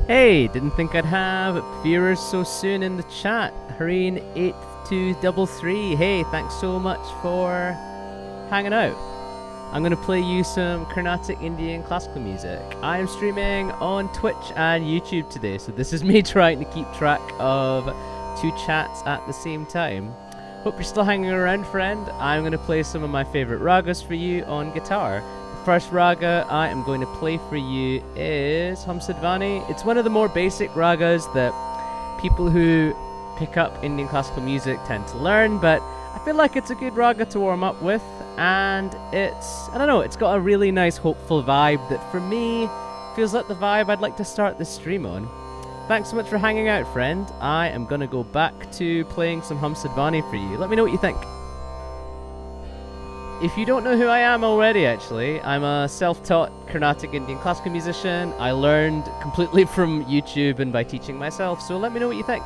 Hey, didn't think I'd have viewers so soon in the chat. Hareen8233, hey, thanks so much for hanging out. I'm going to play you some Carnatic Indian classical music. I am streaming on Twitch and YouTube today, so this is me trying to keep track of two chats at the same time. Hope you're still hanging around, friend. I'm going to play some of my favorite ragas for you on guitar. The first raga I am going to play for you is Hamsadvani. It's one of the more basic ragas that people who pick up Indian classical music tend to learn, but I feel like it's a good raga to warm up with, and I don't know, it's got a really nice hopeful vibe that for me feels like the vibe I'd like to start this stream on. Thanks so much for hanging out, friend. I am going to go back to playing some Hamsadvani for you. Let me know what you think. If you don't know who I am already, actually, I'm a self-taught Carnatic Indian classical musician. I learned completely from YouTube and by teaching myself, so let me know what you think.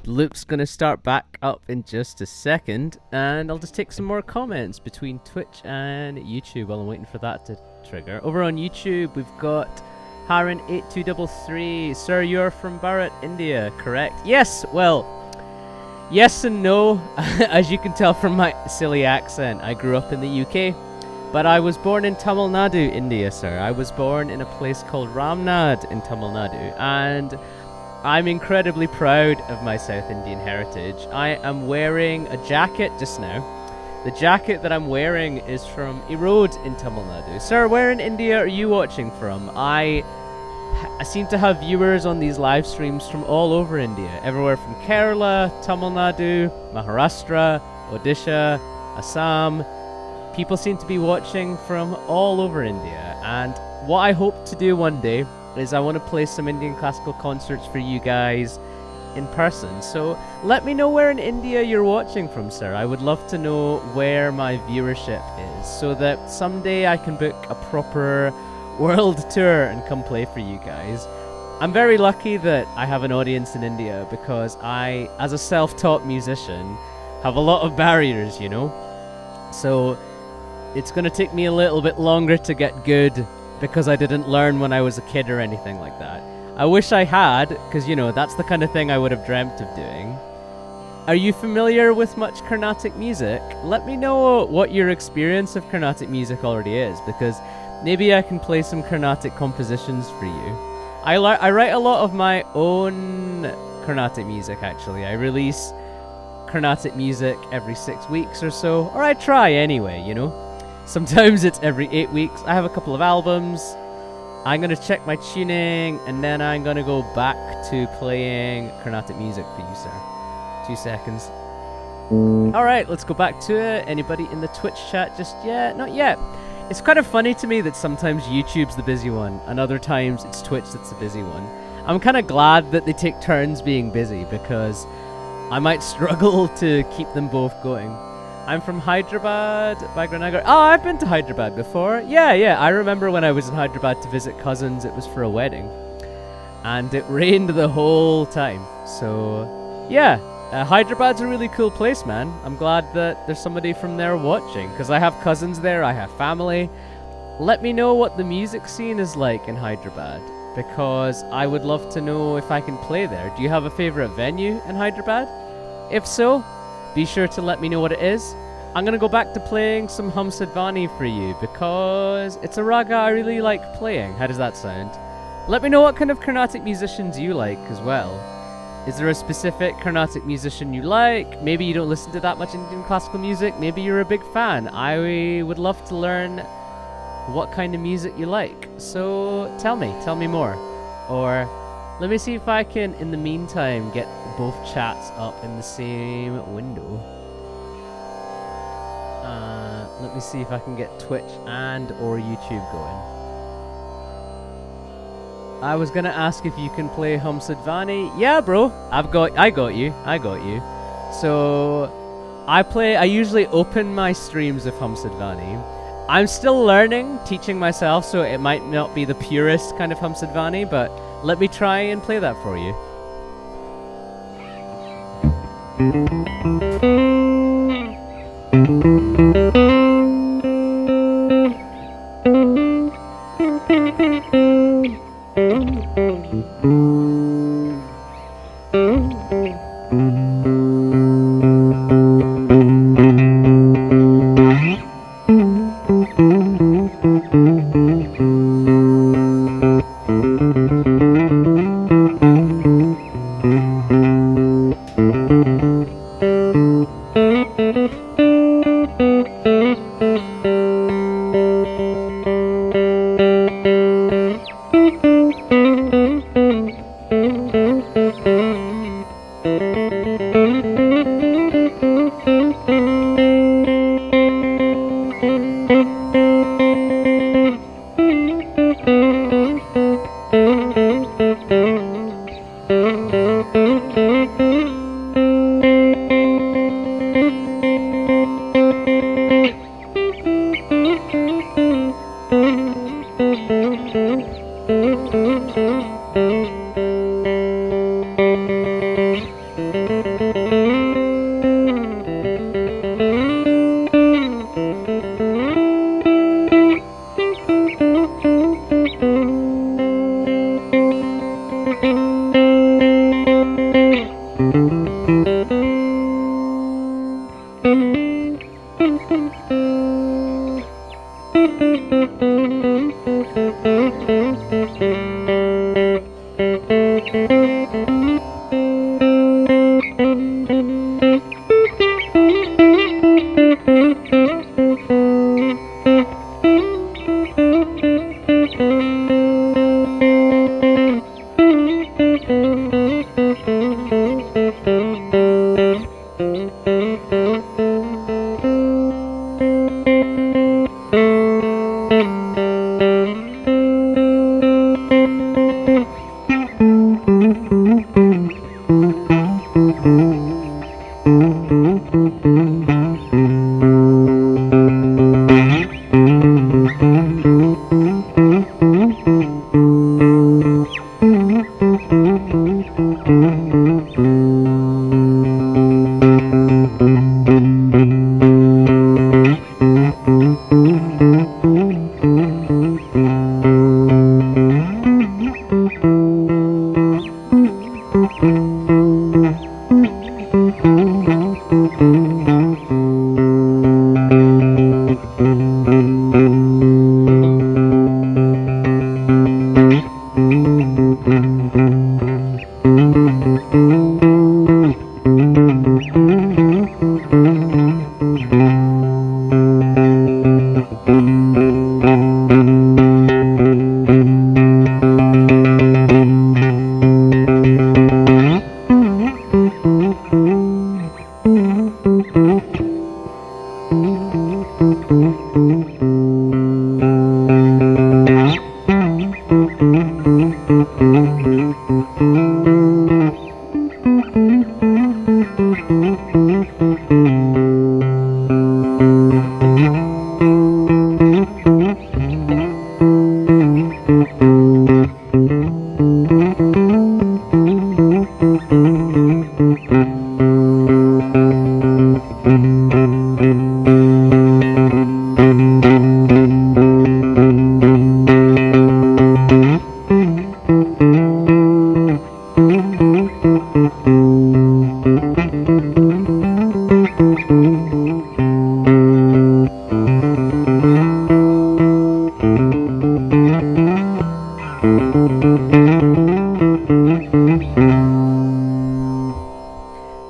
Loop's gonna start back up in just a second, and I'll just take some more comments between Twitch and YouTube while I'm waiting for that to trigger. Over on YouTube, we've got Haran8233. Sir, you're from Bharat, India, correct? Yes, well, yes and no. As you can tell from my silly accent, I grew up in the UK, but I was born in Tamil Nadu, India, sir. I was born in a place called Ramnad in Tamil Nadu, and I'm incredibly proud of my South Indian heritage. I am wearing a jacket just now. The jacket that I'm wearing is from Erode in Tamil Nadu. Sir, where in India are you watching from? I seem to have viewers on these live streams from all over India. Everywhere from Kerala, Tamil Nadu, Maharashtra, Odisha, Assam. People seem to be watching from all over India. And what I hope to do one day is I want to play some Indian classical concerts for you guys in person. So let me know where in India you're watching from, sir. I would love to know where my viewership is, so that someday I can book a proper world tour and come play for you guys. I'm very lucky that I have an audience in India, because I, as a self-taught musician, have a lot of barriers, you know? So it's going to take me a little bit longer to get good, because I didn't learn when I was a kid or anything like that. I wish I had, because, you know, that's the kind of thing I would have dreamt of doing. Are you familiar with much Carnatic music? Let me know what your experience of Carnatic music already is, because maybe I can play some Carnatic compositions for you. I write a lot of my own Carnatic music, actually. I release Carnatic music every 6 weeks or so, or I try anyway, you know? Sometimes it's every 8 weeks. I have a couple of albums. I'm going to check my tuning, and then I'm going to go back to playing Carnatic music for you, sir. 2 seconds. Alright, let's go back to it. Anybody in the Twitch chat just yet? Not yet. It's kind of funny to me that sometimes YouTube's the busy one, and other times it's Twitch that's the busy one. I'm kind of glad that they take turns being busy, because I might struggle to keep them both going. I'm from Hyderabad, Bhagranagar. Oh, I've been to Hyderabad before. Yeah, I remember when I was in Hyderabad to visit cousins. It was for a wedding, and it rained the whole time. So, yeah, Hyderabad's a really cool place, man. I'm glad that there's somebody from there watching, because I have cousins there, I have family. Let me know what the music scene is like in Hyderabad, because I would love to know if I can play there. Do you have a favorite venue in Hyderabad? If so, be sure to let me know what it is. I'm going to go back to playing some Hamsadvani for you, because it's a raga I really like playing. How does that sound? Let me know what kind of Carnatic musicians you like as well. Is there a specific Carnatic musician you like? Maybe you don't listen to that much Indian classical music. Maybe you're a big fan. I would love to learn what kind of music you like. So tell me more. Or let me see if I can, in the meantime, get both chats up in the same window. Let me see if I can get Twitch and or YouTube going. I was gonna ask if you can play Hamsadvani. Yeah, bro. I got you. So I usually open my streams with Hamsadvani. I'm still learning, teaching myself, so it might not be the purest kind of Hamsadvani, but let me try and play that for you.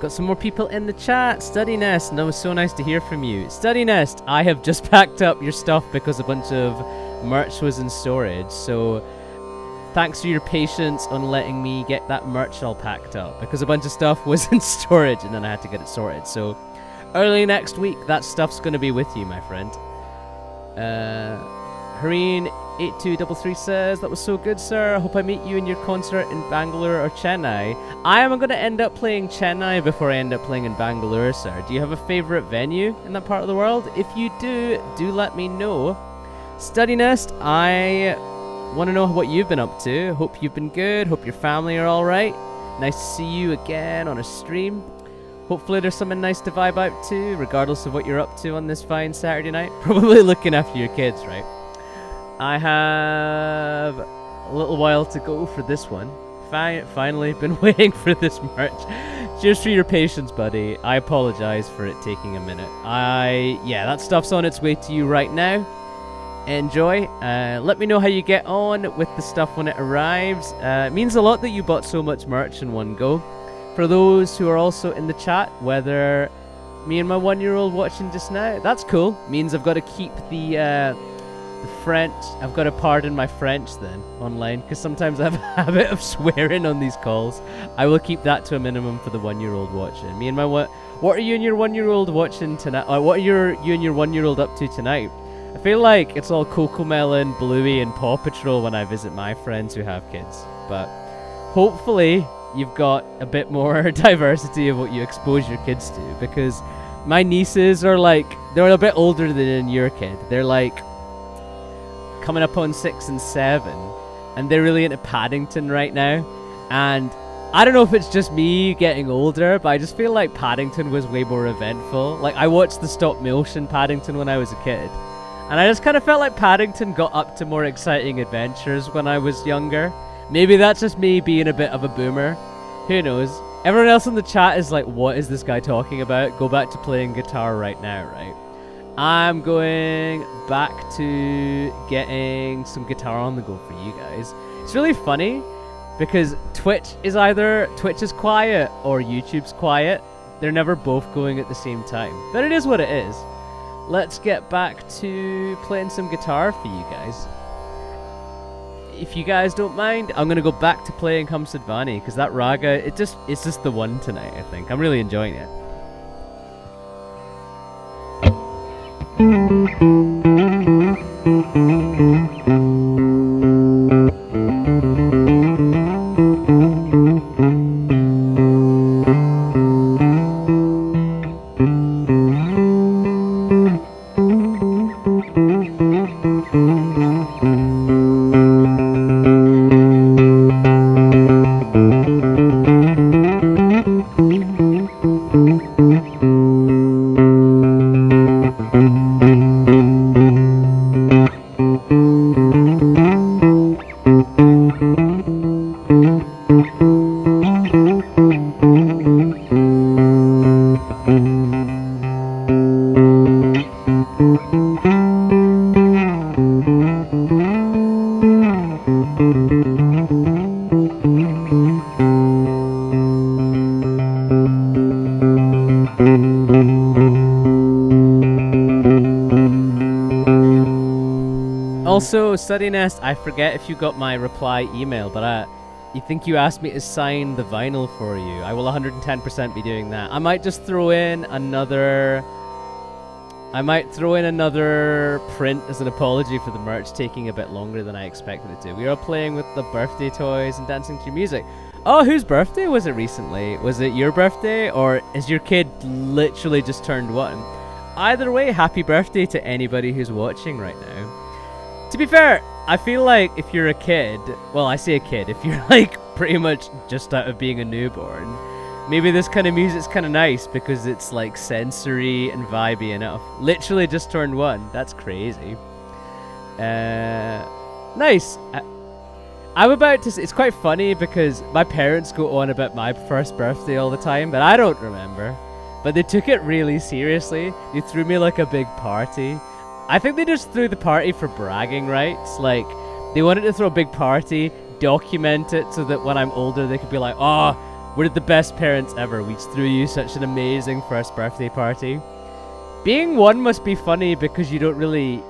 Got some more people in the chat. Study Nest, and that was so nice to hear from you. Study Nest, I have just packed up your stuff because a bunch of merch was in storage. So thanks for your patience on letting me get that merch all packed up because a bunch of stuff was in storage and then I had to get it sorted. So early next week, that stuff's going to be with you, my friend. Hareen8233 says, that was so good, sir. I hope I meet you in your concert in Bangalore or Chennai. I am going to end up playing Chennai before I end up playing in Bangalore, sir. Do you have a favorite venue in that part of the world? If you do let me know. Study Nest, I want to know what you've been up to. Hope you've been good. Hope your family are all right. Nice to see you again on a stream. Hopefully there's something nice to vibe out to, regardless of what you're up to on this fine Saturday night. Probably looking after your kids, right? I have a little while to go for this one. Finally been waiting for this merch. Cheers for your patience, buddy. I apologize for it taking a minute. Yeah, that stuff's on its way to you right now. Enjoy. Let me know how you get on with the stuff when it arrives. It means a lot that you bought so much merch in one go. For those who are also in the chat, whether me and my 1-year-old watching just now, that's cool. Means I've got to keep the French. I've got to pardon my French then online, because sometimes I have a habit of swearing on these calls. I will keep that to a minimum for the 1-year-old watching. Me and my what are you and your 1-year-old watching tonight? What are you and your 1-year-old up to tonight? I feel like it's all Cocomelon, Bluey, and Paw Patrol when I visit my friends who have kids. But hopefully you've got a bit more diversity of what you expose your kids to, because my nieces are like, they're a bit older than your kid. They're like coming up on 6 and 7, and they're really into Paddington right now. And I don't know if it's just me getting older, but I just feel like Paddington was way more eventful. Like, I watched the stop motion Paddington when I was a kid, and I just kind of felt like Paddington got up to more exciting adventures when I was younger. Maybe that's just me being a bit of a boomer. Who knows? Everyone else in the chat is like, what is this guy talking about? Go back to playing guitar right now, right? I'm going back to getting some guitar on the go for you guys. It's really funny because Twitch is quiet or YouTube's quiet. They're never both going at the same time. But it is what it is. Let's get back to playing some guitar for you guys. If you guys don't mind, I'm going to go back to playing Hamsadvani because that raga, it's just the one tonight, I think. I'm really enjoying it. Also, Study Nest, I forget if you got my reply email, but you think you asked me to sign the vinyl for you. I will 110% be doing that. I might just throw in another print as an apology for the merch taking a bit longer than I expected it to. We are playing with the birthday toys and dancing to music. Oh, whose birthday was it recently? Was it your birthday, or is your kid literally just turned 1? Either way, happy birthday to anybody who's watching right now. To be fair, I feel like if you're a kid, well, I say a kid, if you're like pretty much just out of being a newborn, maybe this kind of music's kind of nice because it's like sensory and vibey enough. Literally just turned 1. That's crazy. Nice. I'm about to say, it's quite funny because my parents go on about my first birthday all the time, but I don't remember. But they took it really seriously. They threw me like a big party. I think they just threw the party for bragging rights. Like, they wanted to throw a big party, document it so that when I'm older they could be like, oh, we're the best parents ever. We just threw you such an amazing first birthday party. Being 1 must be funny because you don't really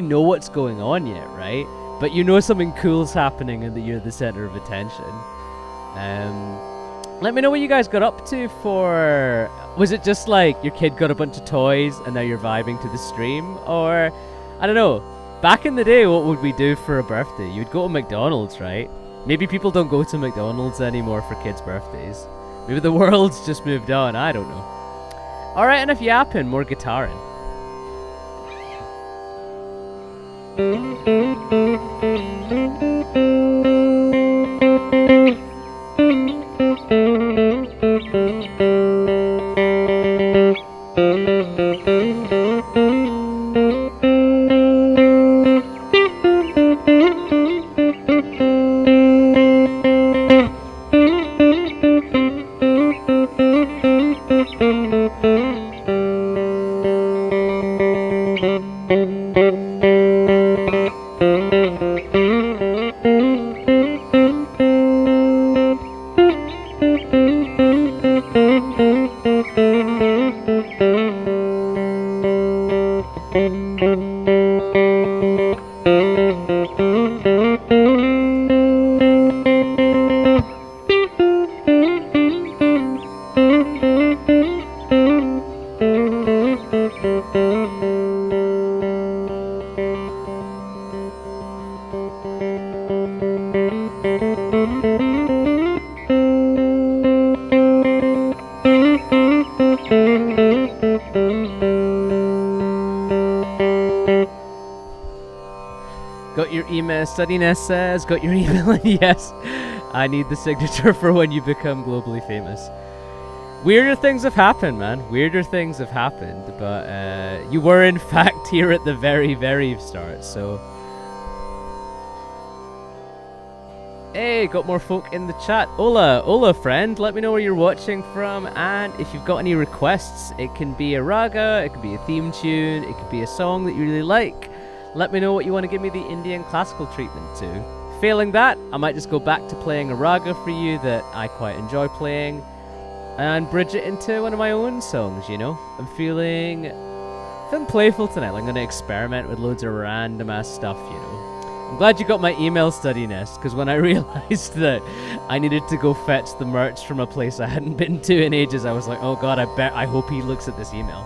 know what's going on yet, right? But you know something cool's happening and that you're the center of attention. Let me know what you guys got up to for... Was it just like your kid got a bunch of toys and now you're vibing to the stream? Or, I don't know, back in the day, what would we do for a birthday? You'd go to McDonald's, right? Maybe people don't go to McDonald's anymore for kids' birthdays. Maybe the world's just moved on, I don't know. Alright, enough yapping, more guitaring. Got your email, Studiness says, got your email, and yes, I need the signature for when you become globally famous. Weirder things have happened, man. Weirder things have happened, but you were in fact here at the very, very start, so... Hey, got more folk in the chat. Ola friend, let me know where you're watching from, and if you've got any requests. It can be a raga, it could be a theme tune, it could be a song that you really like. Let me know what you want to give me the Indian classical treatment to. Failing that, I might just go back to playing a raga for you that I quite enjoy playing and bridge it into one of my own songs, you know? I'm feeling playful tonight. I'm going to experiment with loads of random ass stuff, you know? I'm glad you got my email study nest, because when I realized that I needed to go fetch the merch from a place I hadn't been to in ages, I was like, oh god, I hope he looks at this email.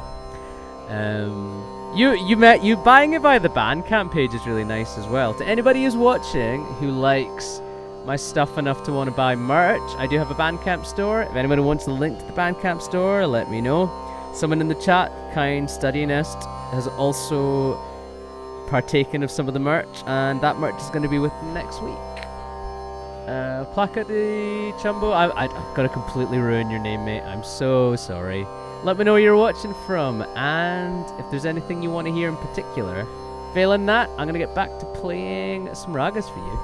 You buying it via the Bandcamp page is really nice as well. To anybody who's watching who likes my stuff enough to want to buy merch, I do have a Bandcamp store. If anybody wants the link to the Bandcamp store, let me know. Someone in the chat, Kind Study Nest, has also partaken of some of the merch, and that merch is going to be with next week. Placa de Chumbo, I've got to completely ruin your name, mate. I'm so sorry. Let me know where you're watching from, and if there's anything you want to hear in particular. Failing that, I'm going to get back to playing some ragas for you.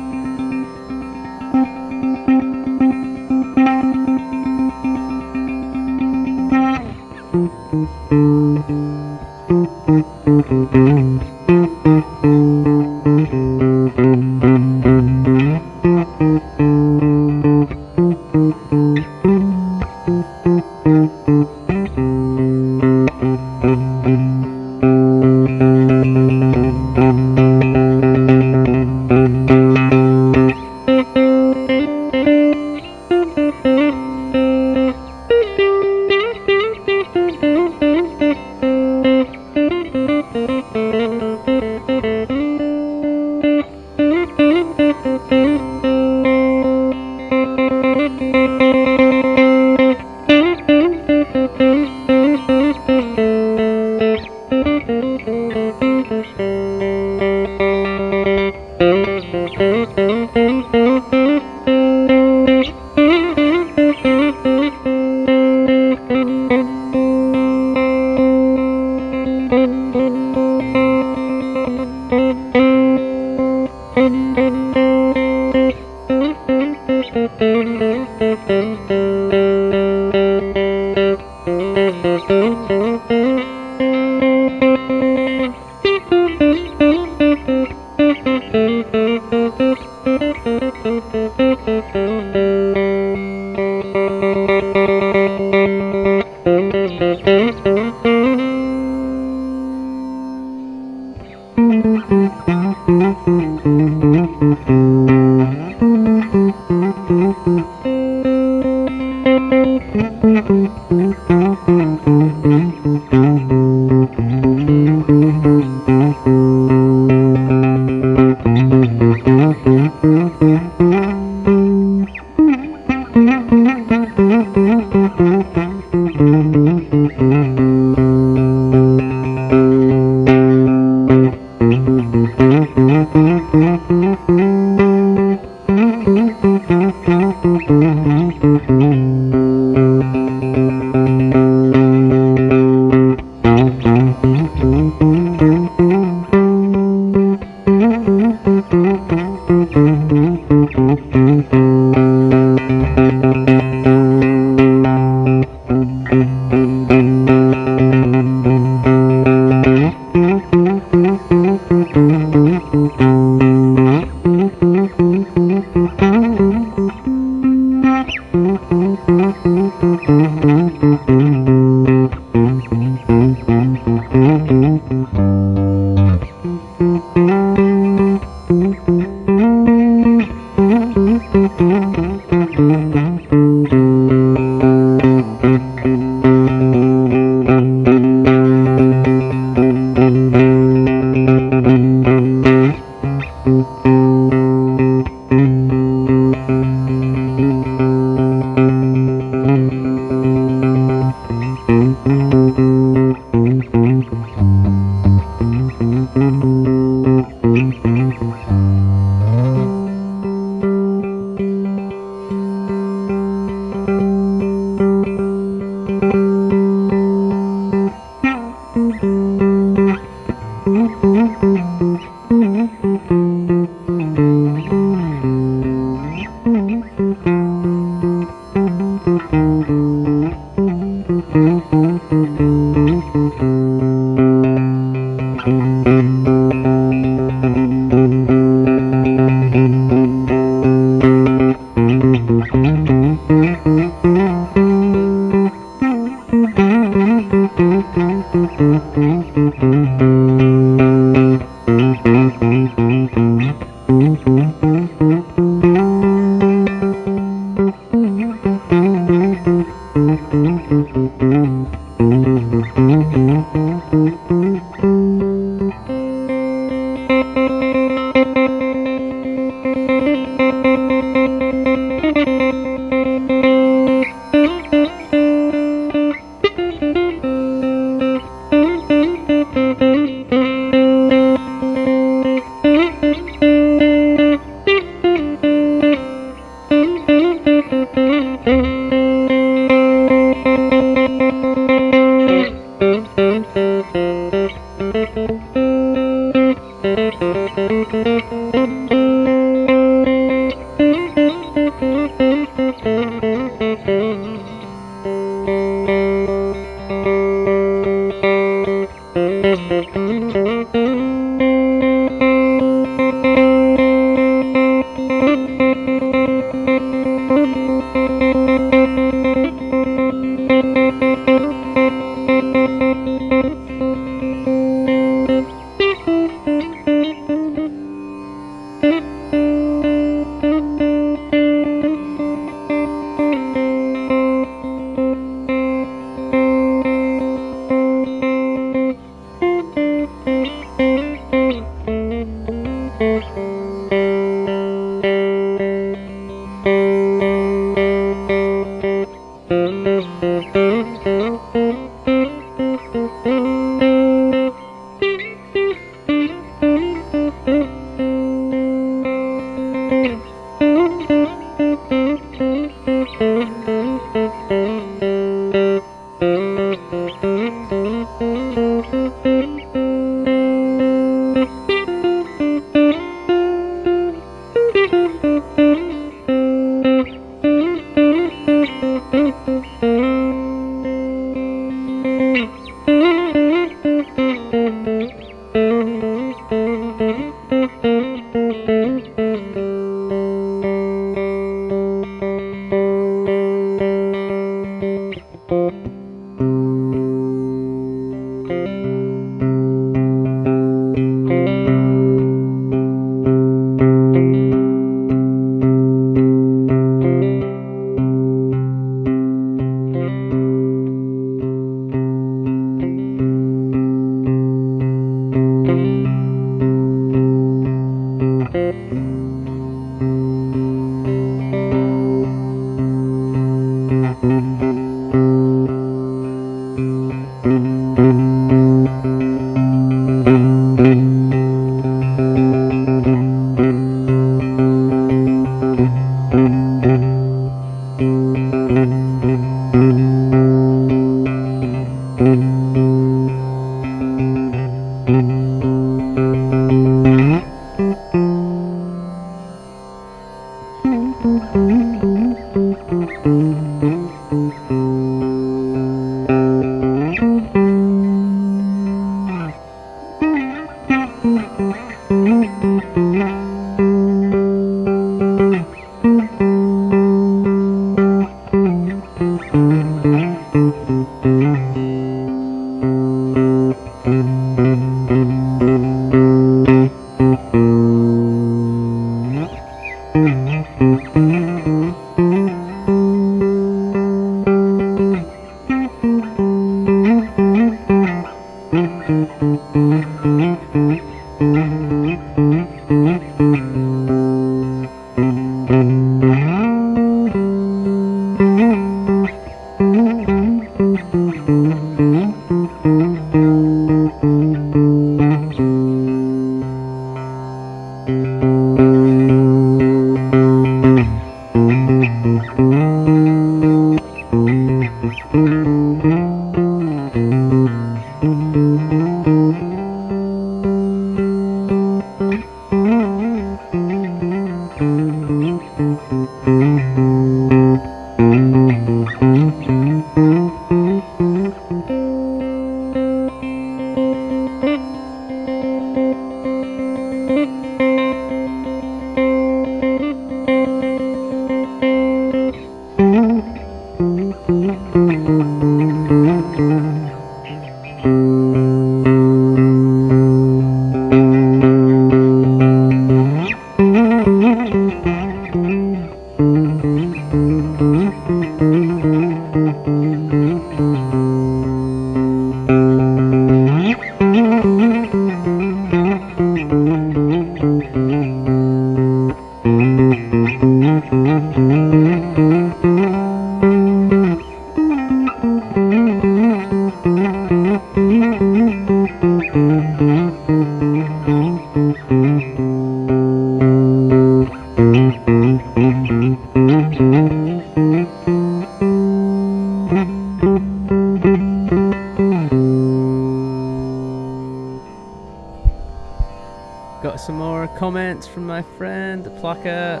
Got some more comments from my friend Plaka.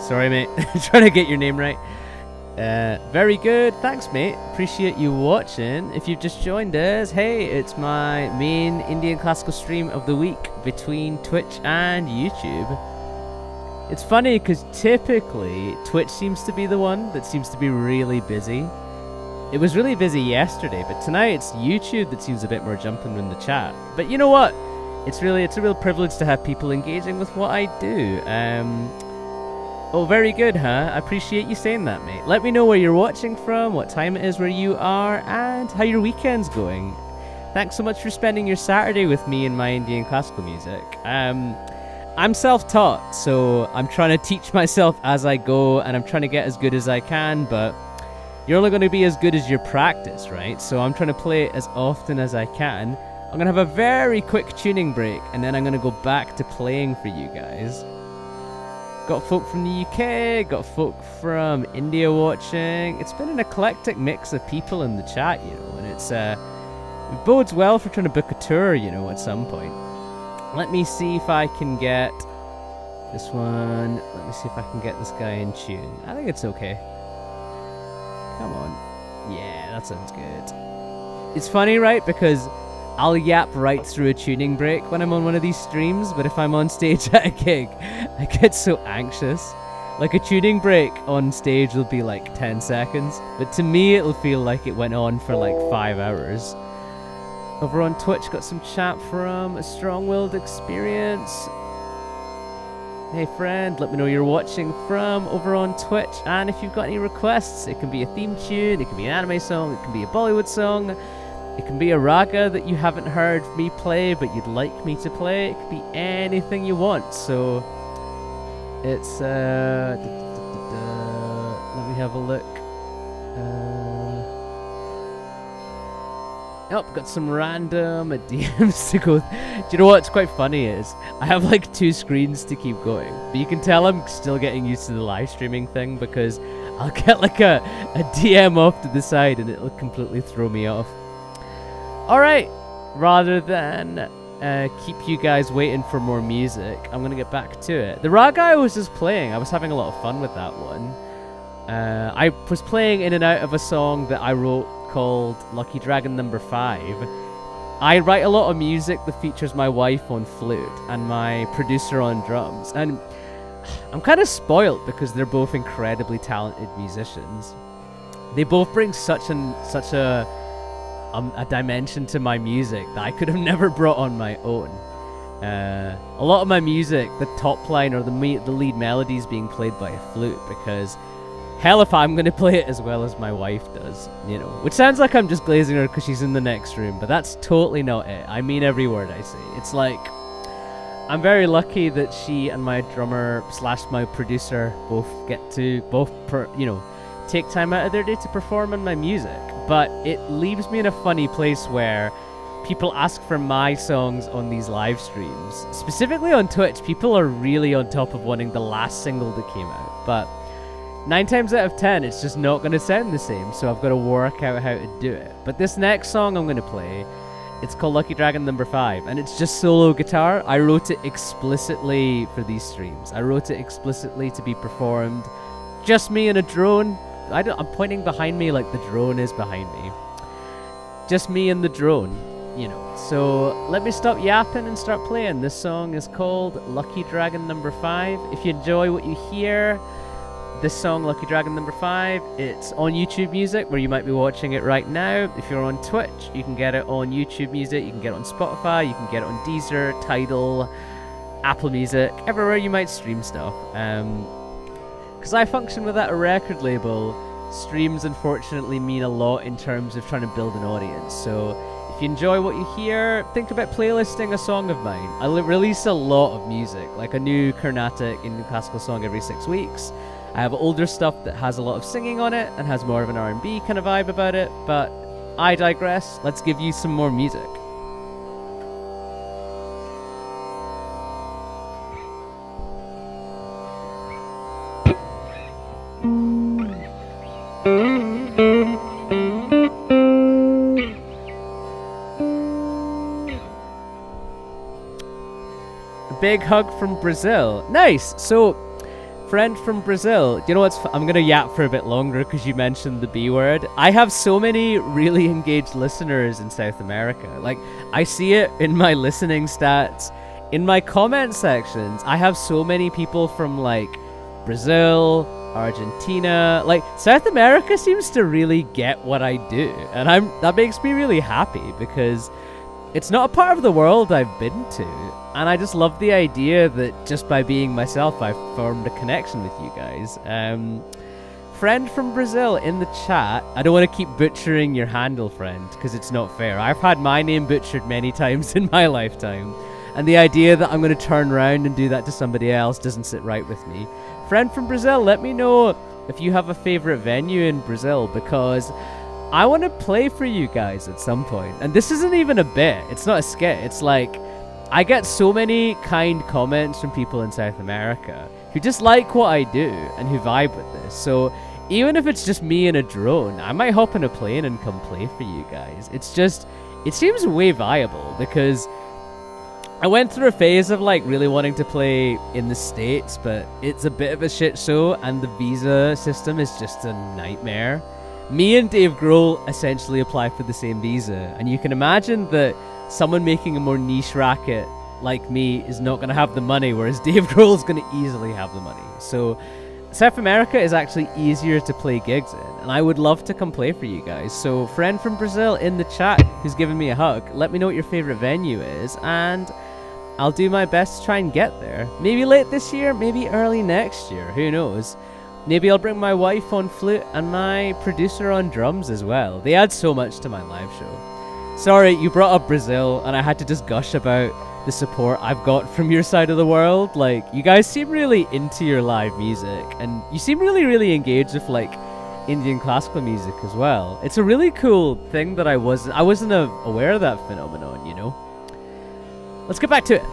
Sorry, mate. Trying to get your name right. Very good. Thanks, mate. Appreciate you watching. If you've just joined us, hey, it's my main Indian classical stream of the week between Twitch and YouTube. It's funny because typically Twitch seems to be the one that seems to be really busy. It was really busy yesterday, but tonight it's YouTube that seems a bit more jumping in the chat. But you know what? It's a real privilege to have people engaging with what I do. Oh, very good, huh? I appreciate you saying that, mate. Let me know where you're watching from, what time it is where you are, and how your weekend's going. Thanks so much for spending your Saturday with me and my Indian classical music. I'm self-taught, so I'm trying to teach myself as I go, and I'm trying to get as good as I can, but you're only going to be as good as your practice, right? So I'm trying to play it as often as I can. I'm going to have a very quick tuning break, and then I'm going to go back to playing for you guys. Got folk from the UK, got folk from India watching. It's been an eclectic mix of people in the chat, you know, and it bodes well for trying to book a tour, you know, at some point. Let me see if I can get this one. Let me see if I can get this guy in tune. I think it's okay. Come on. Yeah, that sounds good. It's funny, right? Because I'll yap right through a tuning break when I'm on one of these streams, but if I'm on stage at a gig, I get so anxious. Like a tuning break on stage will be like 10 seconds, but to me it'll feel like it went on for like 5 hours. Over on Twitch, got some chat from A Strong-Willed Experience. Hey friend, let me know you're watching from over on Twitch, and if you've got any requests, it can be a theme tune, it can be an anime song, it can be a Bollywood song, it can be a raga that you haven't heard me play but you'd like me to play. It could be anything you want. So it's let me have a look. Oh, got some random DMs to go. Do you know what's quite funny is I have like 2 screens to keep going, but you can tell I'm still getting used to the live streaming thing because I'll get like a DM off to the side and it'll completely throw me off. Alright, rather than keep you guys waiting for more music, I'm going to get back to it. The raga I was just playing, I was having a lot of fun with that one. I was playing in and out of a song that I wrote called Lucky Dragon Number 5. I write a lot of music that features my wife on flute and my producer on drums. And I'm kind of spoiled because they're both incredibly talented musicians. They both bring such a a dimension to my music that I could have never brought on my own. A lot of my music, the top line or the lead melody is being played by a flute, because hell if I'm going to play it as well as my wife does, you know. Which sounds like I'm just glazing her because she's in the next room, but that's totally not it. I mean every word I say. It's like, I'm very lucky that she and my drummer / my producer both get to take time out of their day to perform on my music. But it leaves me in a funny place where people ask for my songs on these live streams. Specifically on Twitch, people are really on top of wanting the last single that came out. But 9 times out of 10, it's just not going to sound the same, so I've got to work out how to do it. But this next song I'm going to play, it's called Lucky Dragon Number 5, and it's just solo guitar. I wrote it explicitly for these streams. I wrote it explicitly to be performed. Just me and a drone. I'm pointing behind me like the drone is behind me. Just me and the drone, you know. So let me stop yapping and start playing. This song is called Lucky Dragon Number 5. If you enjoy what you hear, this song, Lucky Dragon Number 5, it's on YouTube Music, where you might be watching it right now. If you're on Twitch, you can get it on YouTube Music, you can get it on Spotify, you can get it on Deezer, Tidal, Apple Music, everywhere you might stream stuff. Because I function without a record label, streams unfortunately mean a lot in terms of trying to build an audience. So if you enjoy what you hear, think about playlisting a song of mine. I release a lot of music, like a new Carnatic Indian classical song every 6 weeks. I have older stuff that has a lot of singing on it and has more of an R&B kind of vibe about it, but I digress. Let's give you some more music. A big hug from Brazil. Nice. So, friend from Brazil. You know what's? I'm gonna yap for a bit longer because you mentioned the B word. I have so many really engaged listeners in South America. Like, I see it in my listening stats, in my comment sections. I have so many people from like Brazil, Argentina. Like, South America seems to really get what I do, and that makes me really happy because it's not a part of the world I've been to. And I just love the idea that just by being myself, I've formed a connection with you guys. Friend from Brazil in the chat. I don't want to keep butchering your handle, friend, because it's not fair. I've had my name butchered many times in my lifetime. And the idea that I'm going to turn around and do that to somebody else doesn't sit right with me. Friend from Brazil, let me know if you have a favorite venue in Brazil, because I want to play for you guys at some point. And this isn't even a bit. It's not a skit. It's like, I get so many kind comments from people in South America who just like what I do and who vibe with this. So even if it's just me and a drone, I might hop on a plane and come play for you guys. It's just, it seems way viable because I went through a phase of like really wanting to play in the States, but it's a bit of a shit show and the visa system is just a nightmare. Me and Dave Grohl essentially apply for the same visa, and you can imagine that someone making a more niche racket like me is not going to have the money, whereas Dave Grohl is going to easily have the money. So South America is actually easier to play gigs in, and I would love to come play for you guys. So friend from Brazil in the chat who's giving me a hug, let me know what your favorite venue is, and I'll do my best to try and get there. Maybe late this year, maybe early next year, who knows. Maybe I'll bring my wife on flute and my producer on drums as well. They add so much to my live show. Sorry, you brought up Brazil, and I had to just gush about the support I've got from your side of the world. Like, you guys seem really into your live music, and you seem really, really engaged with, like, Indian classical music as well. It's a really cool thing that I wasn't aware of that phenomenon, you know? Let's get back to it.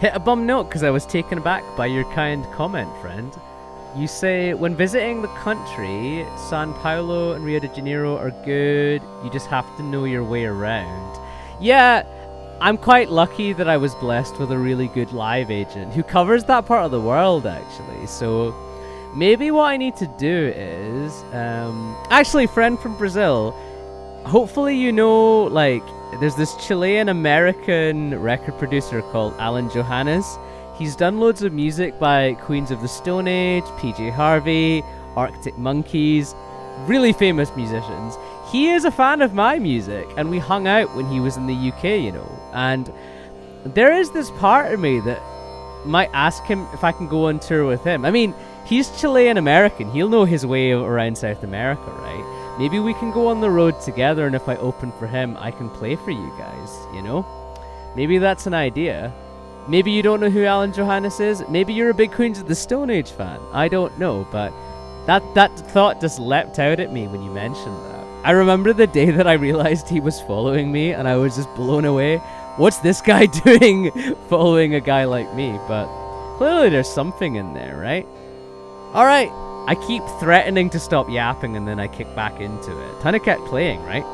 hit a bum note because I was taken aback by your kind comment, friend. You say, when visiting the country, Sao Paulo and Rio de Janeiro are good, you just have to know your way around. Yeah, I'm quite lucky that I was blessed with a really good live agent who covers that part of the world, actually. So maybe what I need to do is... actually, friend from Brazil, hopefully you know, like, there's this Chilean-American record producer called Alan Johannes. He's done loads of music by Queens of the Stone Age, PJ Harvey, Arctic Monkeys, really famous musicians. He is a fan of my music, and we hung out when he was in the UK, you know. And there is this part of me that might ask him if I can go on tour with him. I mean, he's Chilean-American. He'll know his way around South America, right? Maybe we can go on the road together, and if I open for him, I can play for you guys, you know? Maybe that's an idea. Maybe you don't know who Alan Johannes is. Maybe you're a big Queens of the Stone Age fan. I don't know, but that thought just leapt out at me when you mentioned that. I remember the day that I realized he was following me, and I was just blown away. What's this guy doing following a guy like me? But clearly there's something in there, right? Alright, I keep threatening to stop yapping and then I kick back into it. Time to keep playing, right?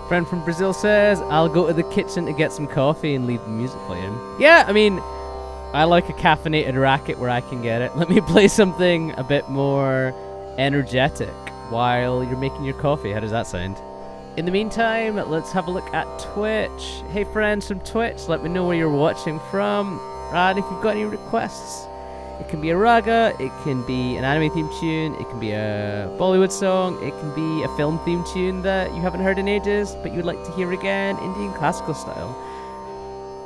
Friend from Brazil says, I'll go to the kitchen to get some coffee and leave the music playing. Yeah, I mean, I like a caffeinated racket where I can get it. Let me play something a bit more energetic while you're making your coffee. How does that sound? In the meantime, let's have a look at Twitch. Hey friends from Twitch, let me know where you're watching from. And if you've got any requests, it can be a raga, it can be an anime theme tune, it can be a Bollywood song, it can be a film theme tune that you haven't heard in ages, but you'd like to hear again, Indian classical style.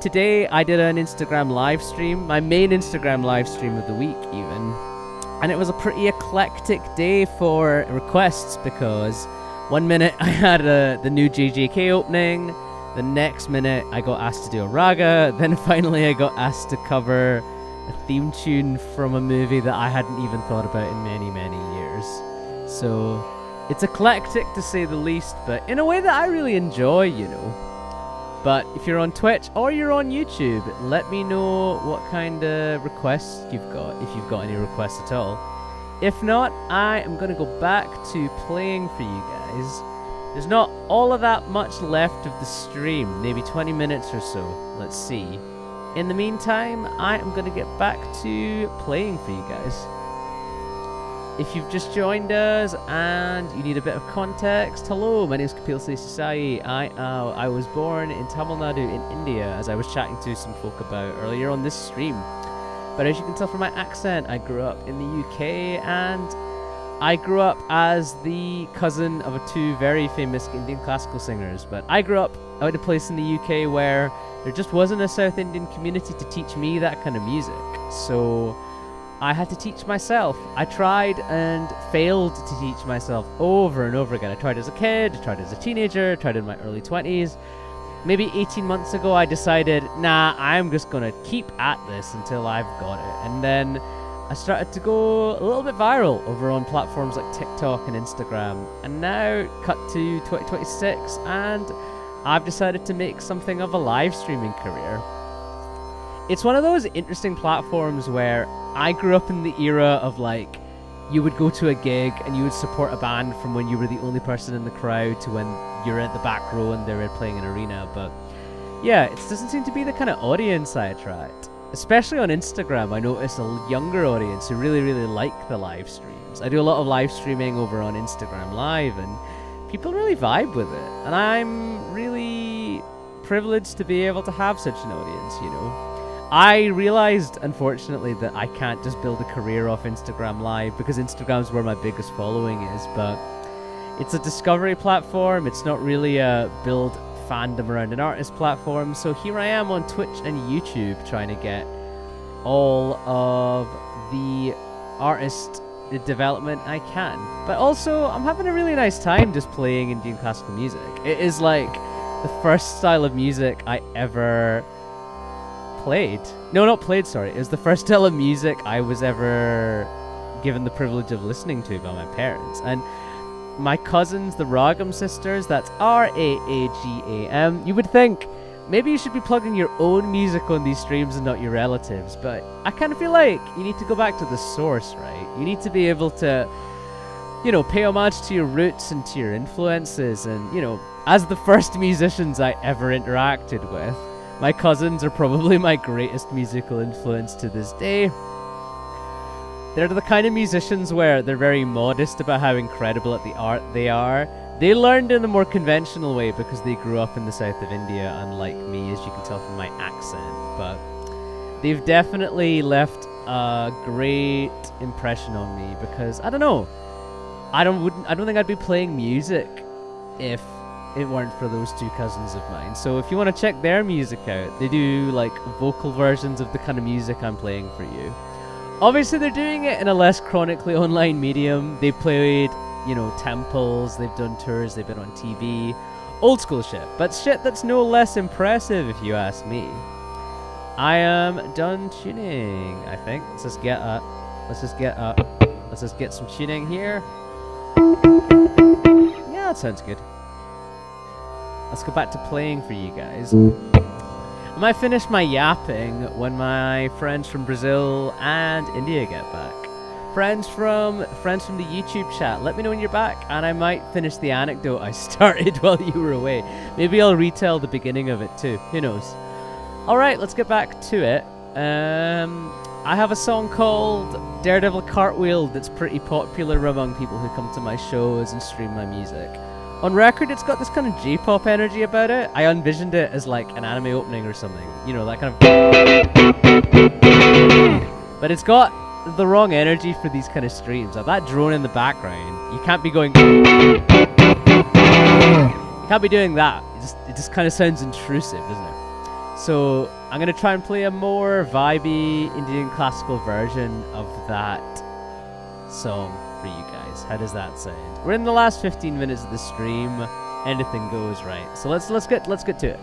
Today I did an Instagram live stream, my main Instagram live stream of the week even, and it was a pretty eclectic day for requests because one minute I had the new JJK opening, the next minute I got asked to do a raga, then finally I got asked to cover a theme tune from a movie that I hadn't even thought about in many, many years. So it's eclectic to say the least, but in a way that I really enjoy, you know. But if you're on Twitch or you're on YouTube, let me know what kind of requests you've got, if you've got any requests at all. If not, I am going to go back to playing for you guys. There's not all of that much left of the stream, maybe 20 minutes or so. Let's see. In the meantime, I am going to get back to playing for you guys. If you've just joined us and you need a bit of context, hello, my name is Kapil Seshasayee. I was born in Tamil Nadu in India, as I was chatting to some folk about earlier on this stream. But as you can tell from my accent, I grew up in the UK, and I grew up as the cousin of two very famous Indian classical singers. But I grew up out in a place in the UK where there just wasn't a South Indian community to teach me that kind of music. So I had to teach myself. I tried and failed to teach myself over and over again. I tried as a kid, I tried as a teenager, I tried in my early 20s. Maybe 18 months ago I decided, nah, I'm just gonna keep at this until I've got it. And then I started to go a little bit viral over on platforms like TikTok and Instagram. And now, cut to 2026, and I've decided to make something of a live streaming career. It's one of those interesting platforms where I grew up in the era of, like, you would go to a gig and you would support a band from when you were the only person in the crowd to when you're at the back row and they were playing an arena. But yeah, it doesn't seem to be the kind of audience I attract. Especially on Instagram, I notice a younger audience who really, really like the live streams. I do a lot of live streaming over on Instagram Live, and people really vibe with it. And I'm really privileged to be able to have such an audience, you know. I realized, unfortunately, that I can't just build a career off Instagram Live because Instagram's where my biggest following is, but it's a discovery platform. It's not really a build fandom around an artist platform. So here I am on Twitch and YouTube trying to get all of the artist the development I can. But also, I'm having a really nice time just playing Indian classical music. It is like the first style of music I ever played. No, not played, sorry. It was the first style of music I was ever given the privilege of listening to by my parents. And my cousins, the Ragam sisters, that's Raagam, you would think maybe you should be plugging your own music on these streams and not your relatives, but I kind of feel like you need to go back to the source, right? You need to be able to, you know, pay homage to your roots and to your influences. And, you know, as the first musicians I ever interacted with, my cousins are probably my greatest musical influence to this day. They're the kind of musicians where they're very modest about how incredible at the art they are. They learned in a more conventional way because they grew up in the south of India, unlike me, as you can tell from my accent. But they've definitely left a great impression on me because, I don't know, I don't think I'd be playing music if it weren't for those two cousins of mine. So if you want to check their music out, they do like vocal versions of the kind of music I'm playing for you. Obviously, they're doing it in a less chronically online medium. They played, you know, temples, they've done tours, they've been on TV. Old school shit, but shit that's no less impressive if you ask me. I am done tuning, I think. Let's just get some tuning here. Yeah, that sounds good. Let's go back to playing for you guys. I might finish my yapping when my friends from Brazil and India get back. Friends from the YouTube chat, let me know when you're back, and I might finish the anecdote I started while you were away. Maybe I'll retell the beginning of it too. Who knows? Alright, let's get back to it. I have a song called Daredevil Cartwheel that's pretty popular among people who come to my shows and stream my music. On record, it's got this kind of J-pop energy about it. I envisioned it as like an anime opening or something. You know, that kind of... But it's got the wrong energy for these kind of streams. Like that drone in the background, you can't be going... You can't be doing that. It just kind of sounds intrusive, doesn't it? So I'm going to try and play a more vibey Indian classical version of that song for you guys. How does that sound? We're in the last 15 minutes of the stream. Anything goes, right? So let's get to it.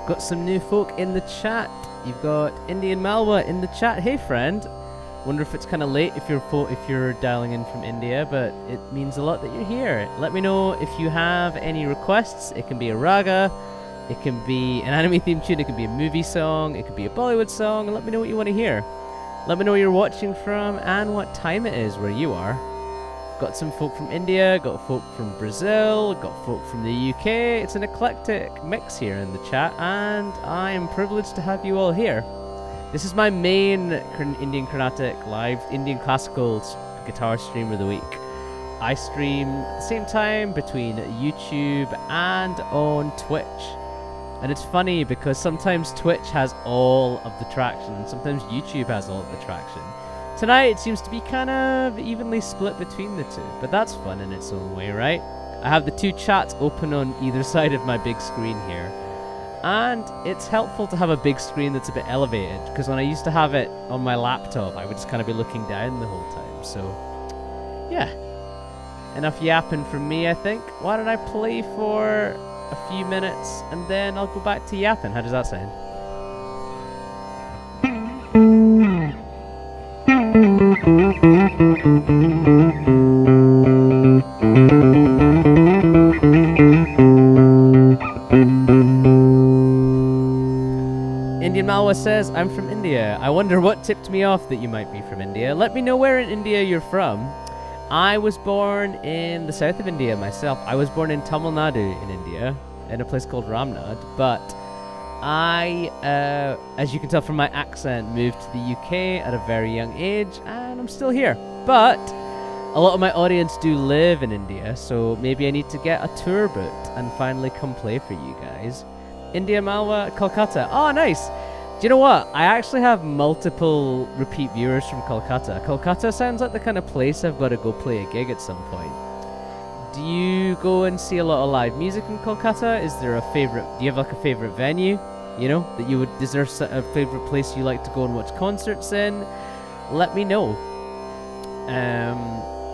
Got some new folk in the chat. You've got Indian Malwa in the chat. Hey friend. Wonder if it's kind of late if you're dialing in from India, but it means a lot that you're here. Let me know if you have any requests. It can be a raga, it can be an anime theme tune, it can be a movie song, it could be a Bollywood song, and let me know what you want to hear. Let me know where you're watching from and what time it is where you are. Got some folk from India, got folk from Brazil, got folk from the UK. It's an eclectic mix here in the chat, and I am privileged to have you all here. This is my main Indian Carnatic live Indian classical guitar stream of the week. I stream at the same time between YouTube and on Twitch. And it's funny because sometimes Twitch has all of the traction, and sometimes YouTube has all of the traction. Tonight it seems to be kind of evenly split between the two, but that's fun in its own way, right? I have the two chats open on either side of my big screen here, and it's helpful to have a big screen that's a bit elevated, because when I used to have it on my laptop, I would just kind of be looking down the whole time. So yeah, enough yapping from me, I think. Why don't I play for a few minutes and then I'll go back to yapping? How does that sound? Indian Malwa says, I'm from India. I wonder what tipped me off that you might be from India. Let me know where in India you're from. I was born in the south of India myself. I was born in Tamil Nadu in India, in a place called Ramnad, but I, as you can tell from my accent, moved to the UK at a very young age, and I'm still here. But a lot of my audience do live in India, so maybe I need to get a tour booked and finally come play for you guys. India Malwa, Kolkata. Oh, nice. Do you know what? I actually have multiple repeat viewers from Kolkata. Kolkata sounds like the kind of place I've got to go play a gig at some point. Do you go and see a lot of live music in Kolkata? Is there a favorite? Do you have like a favorite venue? You know, that you would. Is there a favorite place you like to go and watch concerts in? Let me know.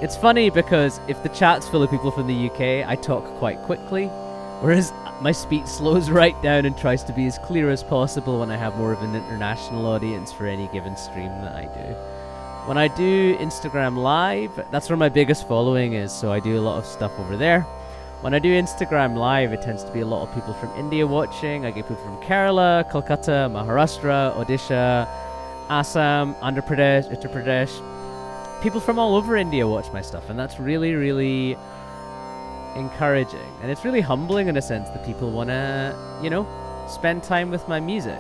It's funny because if the chat's full of people from the UK, I talk quite quickly, whereas my speech slows right down and tries to be as clear as possible when I have more of an international audience for any given stream that I do. When I do Instagram Live, that's where my biggest following is, so I do a lot of stuff over there. When I do Instagram Live, it tends to be a lot of people from India watching. I get people from Kerala, Kolkata, Maharashtra, Odisha, Assam, Andhra Pradesh, Uttar Pradesh. People from all over India watch my stuff, and that's really, really encouraging. And it's really humbling in a sense that people want to, you know, spend time with my music.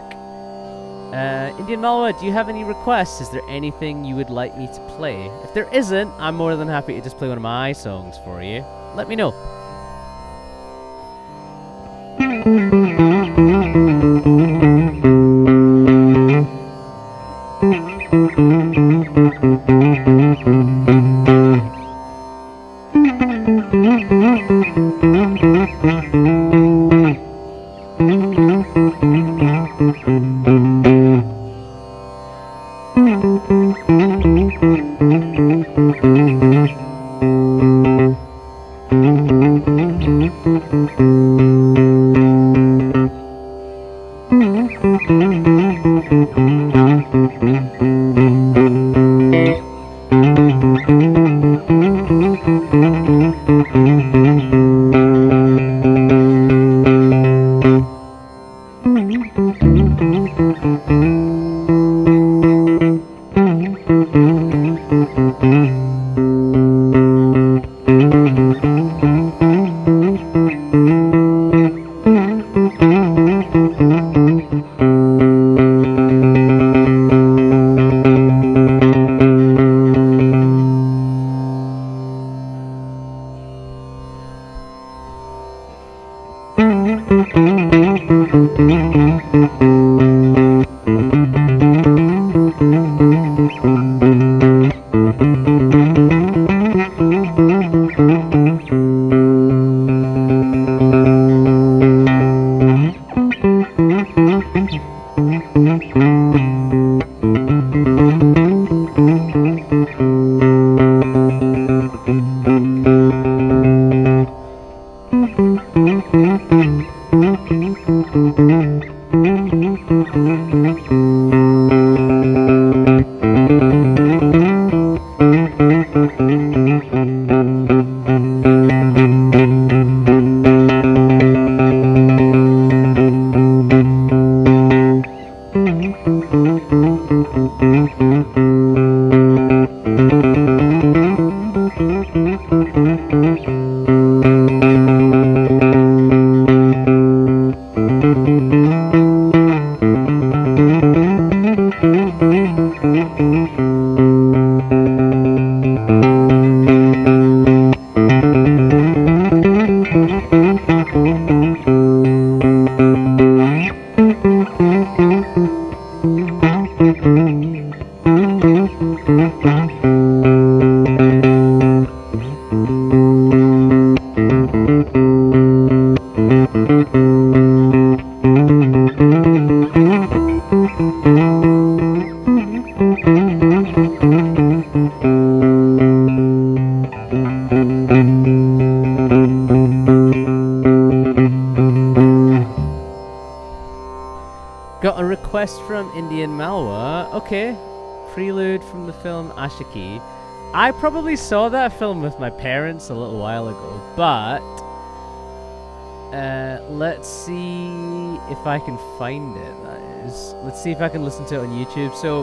Indian Malwa, do you have any requests? Is there anything you would like me to play? If there isn't, I'm more than happy to just play one of my songs for you. Let me know. request from Indian Malwa. Okay. Prelude from the film Ashiki. I probably saw that film with my parents a little while ago, but let's see if I can find it. That is, let's see if I can listen to it on YouTube. So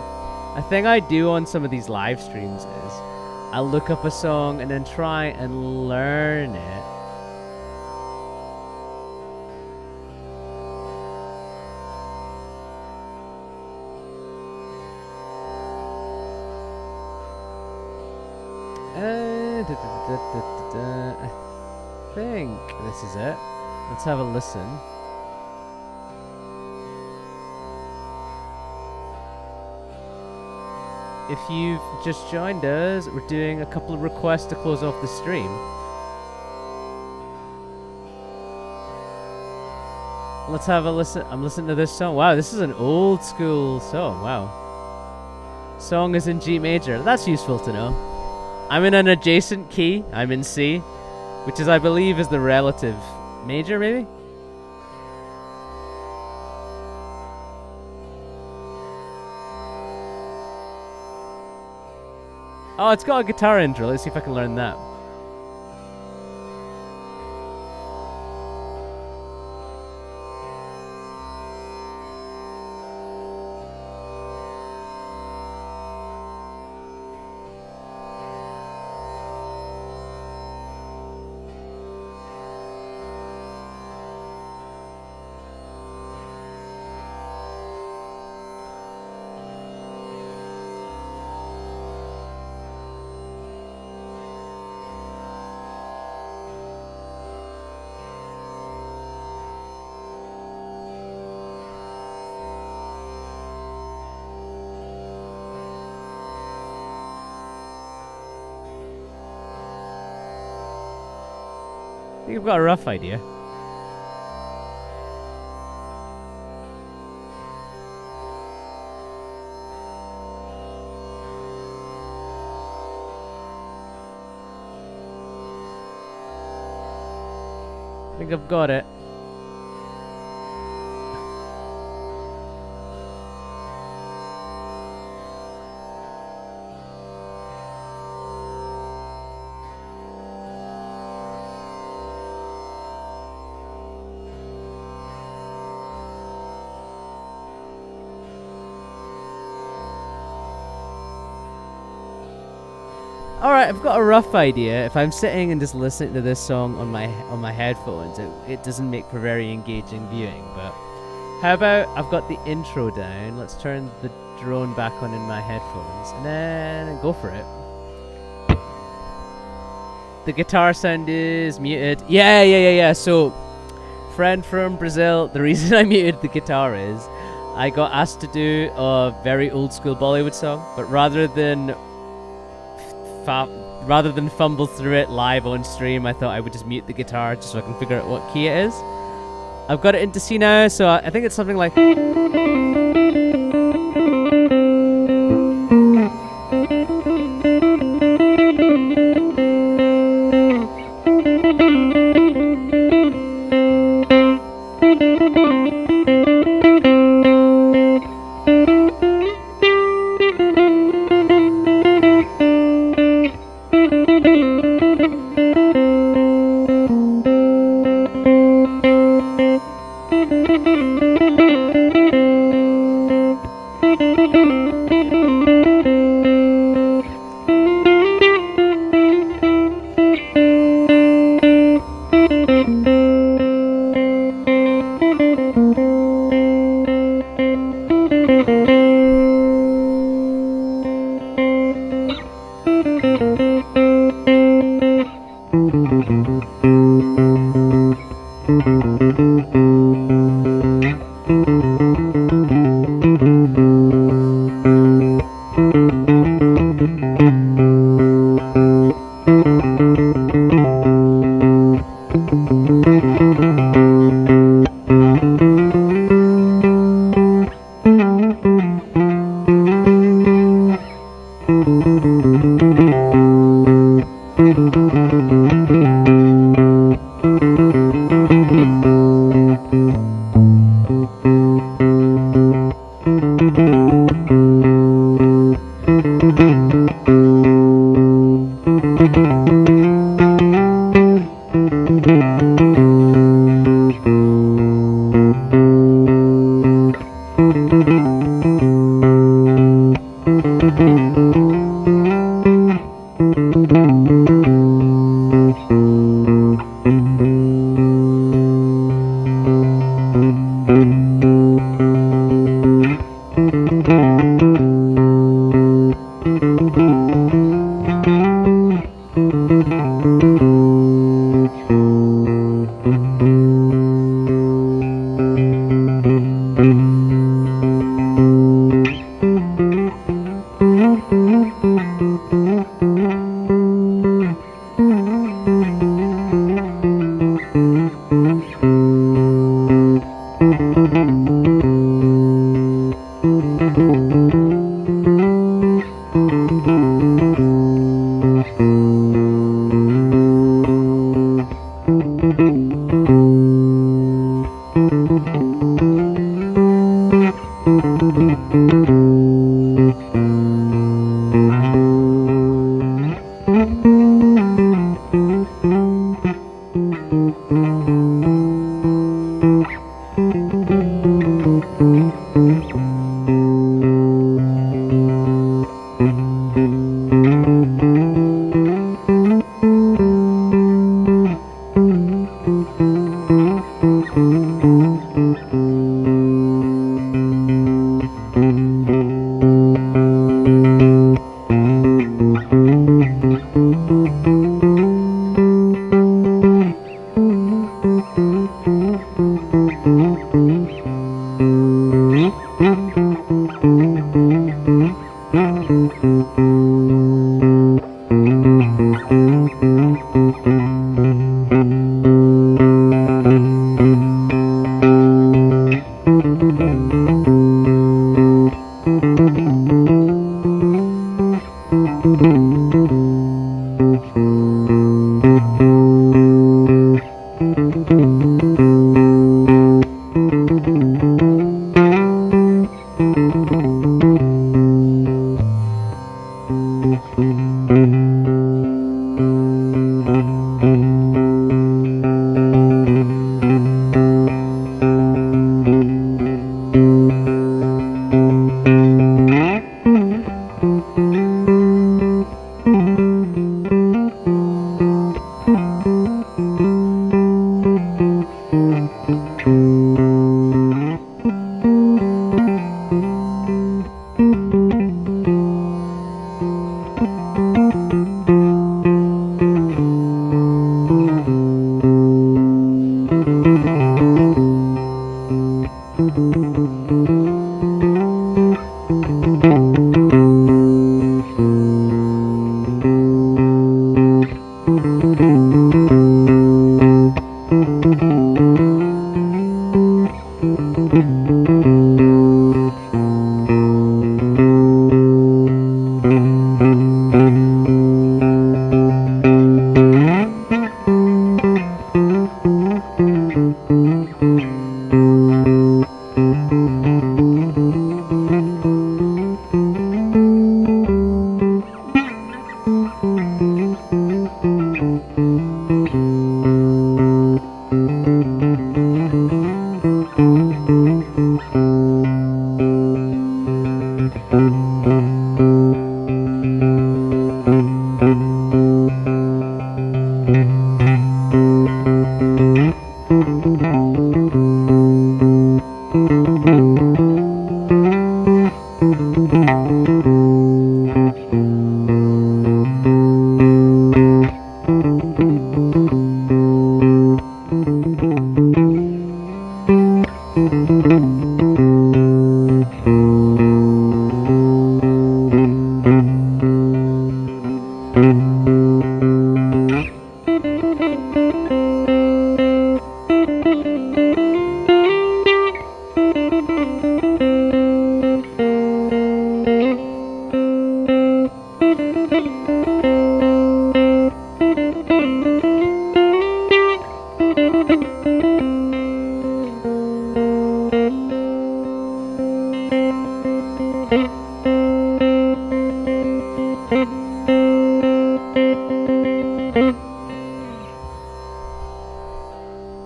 a thing I do on some of these live streams is I'll look up a song and then try and learn it. I think this is it. Let's have a listen. If you've just joined us, we're doing a couple of requests to close off the stream. Let's have a listen. I'm listening to this song. Wow, this is an old school song. Wow. Song is in G major. That's useful to know. I'm in an adjacent key. I'm in C, which is, I believe, is the relative major, maybe? Oh, it's got a guitar intro. Let's see if I can learn that. I think I've got a rough idea. I think I've got it. Alright, I've got a rough idea. If I'm sitting and just listening to this song on my headphones, it doesn't make for very engaging viewing, but how about I've got the intro down, let's turn the drone back on in my headphones, and then go for it. The guitar sound is muted. Yeah. So, friend from Brazil, the reason I muted the guitar is I got asked to do a very old school Bollywood song, but rather than fumble through it live on stream, I thought I would just mute the guitar just so I can figure out what key it is. I've got it into C now, so I think it's something like...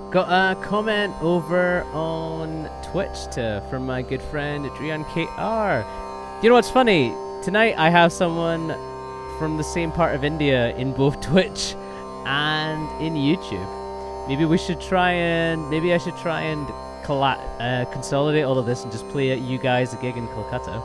Got a comment over on Twitch from my good friend Adrian KR. You know what's funny? Tonight I have someone from the same part of India in both Twitch and in YouTube. Maybe I should try and consolidate all of this and just play you guys a gig in Kolkata.